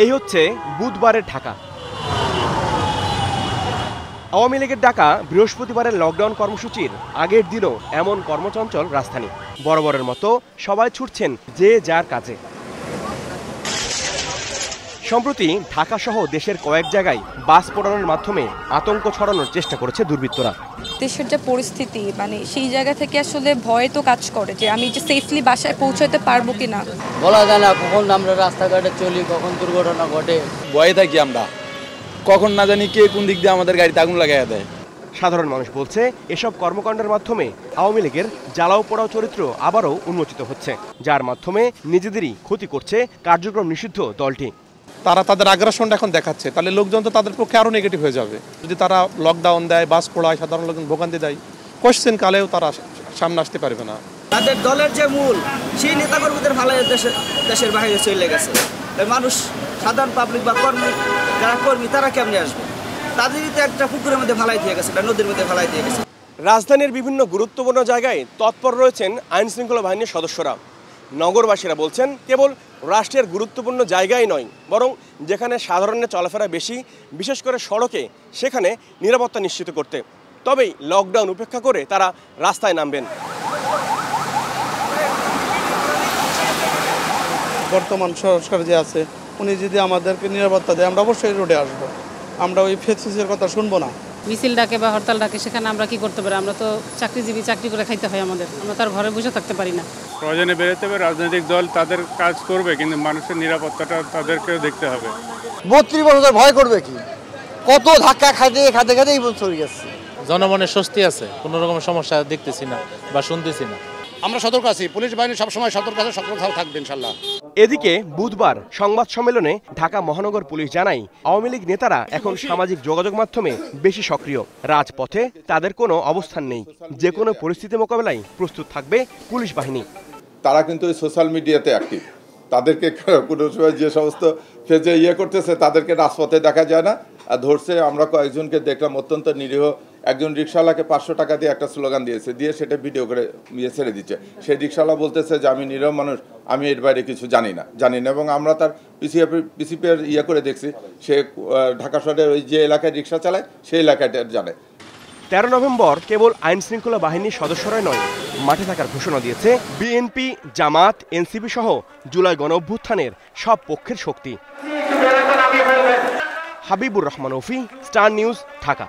এই হচ্ছে বুধবারের ঢাকা। আওয়ামী লীগের ডাকা বৃহস্পতিবারের লকডাউন কর্মসূচির আগের দিনও এমন কর্মচঞ্চল রাজধানী। বরাবরের মতো সবাই ছুটছেন যে যার কাজে। সম্প্রতি ঢাকা সহ দেশের কয়েক জায়গায় বাস পোড়ানোর মাধ্যমে আতঙ্ক ছড়ানোর চেষ্টা করেছে দুর্বৃত্তরা। দেশের যে পরিস্থিতি, সেই জায়গা থেকে আসলে ভয় তো কাজ করে যে আমি যে সেফলি বাসায় পৌঁছাতে পারবো কিনা। বলা যায় না কখন আমরা রাস্তাঘাটে চলি, কখন দুর্ঘটনা ঘটে। ভয়ে থাকি আমরা, কখন না জানি কে কোন দিক দিয়ে আমাদের গাড়িতে আগুন লাগাইয়া দেয়। সাধারণ মানুষ বলছে, এসব কর্মকাণ্ডের মাধ্যমে আওয়ামী লীগের জ্বালাও পোড়াও চরিত্র আবারও উন্মোচিত হচ্ছে, যার মাধ্যমে নিজেদেরই ক্ষতি করছে কার্যক্রম নিষিদ্ধ দলটি। তারা তাদের আগ্রাসনটা এখন দেখাচ্ছে, তাহলে লোকজন তো তাদের পক্ষে আরও নেগেটিভ হয়ে যাবে। যদি তারা লকডাউন দেয়, বাস পোড়ায়, সাধারণ লোকজন ভোগান্তি দেয়, কোশ্চেন কালেও তারা সামনে আসতে পারবে না। তাদের দলের যে মূল, সেই নেতাকর্মীদের ভালো দেশের বাইরে চলে গেছে। মানুষ, সাধারণ পাবলিক বা যারা কর্মী, তারা কেমনে আসবে? তাদেরই তো একটা পুকুরের মধ্যে ভালাই দিয়ে গেছে, নদীর মধ্যে ভালাই দিয়ে গেছে। রাজধানীর বিভিন্ন গুরুত্বপূর্ণ জায়গায় তৎপর রয়েছেন আইন শৃঙ্খলা বাহিনীর সদস্যরা। নগরবাসীরা বলছেন, কেবল রাষ্ট্রের গুরুত্বপূর্ণ জায়গায় নয়, বরং যেখানে সাধারণের চলাফেরা বেশি, বিশেষ করে সড়কে, সেখানে নিরাপত্তা নিশ্চিত করতে। তবেই লকডাউন উপেক্ষা করে তারা রাস্তায় নামবেন। বর্তমান সরকার যে আছে, উনি যদি আমাদেরকে নিরাপত্তা দেয়, আমরা অবশ্যই রোডে আসবো। আমরা ওই ফেসিসের কথা শুনবো না। মিছিল ডাকে বা হরতাল ডাকে, সেখানে আমরা কি করতে পারি? আমরা তো চাকরিজীবী, চাকরি করে খাইতে হয় আমাদের, আমরা তার ঘরে বসে থাকতে পারি না। প্রয়োজনে বেরোতে হবে, রাজনৈতিক দল তাদের কাজ করবে, কিন্তু মানুষের নিরাপত্তাটা তাদেরকেও দেখতে হবে। 32 বছর ভয় করবে কি? কত ধাক্কা খাইতে খাইতে খাইতেই চলে গেছে। জনমনের স্বস্তি আছে, কোনো রকমের সমস্যা দেখতেছি না বা শুনতেছি না। আমরা সতর্ক আছি, পুলিশ বাহিনী সবসময় সতর্ক আছে, সতর্ক থাকবে ইনশাল্লাহ। এদিকে বুধবার সংবাদ সম্মেলনে ঢাকা মহানগর পুলিশ জানায়, আওয়ামী লীগ নেতারা এখন সামাজিক যোগাযোগ মাধ্যমে বেশি সক্রিয়। রাজপথে তাদের কোনো অবস্থান নেই। যে কোনো পরিস্থিতি মোকাবেলায় প্রস্তুত থাকবে পুলিশ বাহিনী। তারা কিন্তু সোশ্যাল মিডিয়াতে অ্যাক্টিভ। তাদেরকে কোনো সময় যে সমস্ত ফেজে করতেছে, তাদেরকে রাজপথে দেখা যায় না। আর ধরছে, আমরা কয়েকজনকে দেখলাম অত্যন্ত নিরীহ একজন রিক্সাওয়ালাকে 500 টাকা দিয়ে একটা স্লোগান দিয়ে সেটা ভিডিও করে ছেড়ে দিচ্ছে। সেই রিক্সাওয়ালা বলতেছে যে আমি নিরীহ মানুষ, আমি এর বাইরে কিছু জানি না। এবং আমরা তার পিসিপির করে দেখছি, সে ঢাকা শহরের ওই যে এলাকায় রিক্সা চালায়, সেই এলাকাটা জানে। 13 নভেম্বর কেবল আইন শৃঙ্খলা বাহিনীর সদস্যরাই নয়, মাঠে থাকার ঘোষণা দিয়েছে বিএনপি, জামাত, এনসিপি সহ জুলাই গণঅভ্যুত্থানের সব পক্ষের শক্তি। হাবিবুর রহমান অফি, স্টার নিউজ, ঢাকা।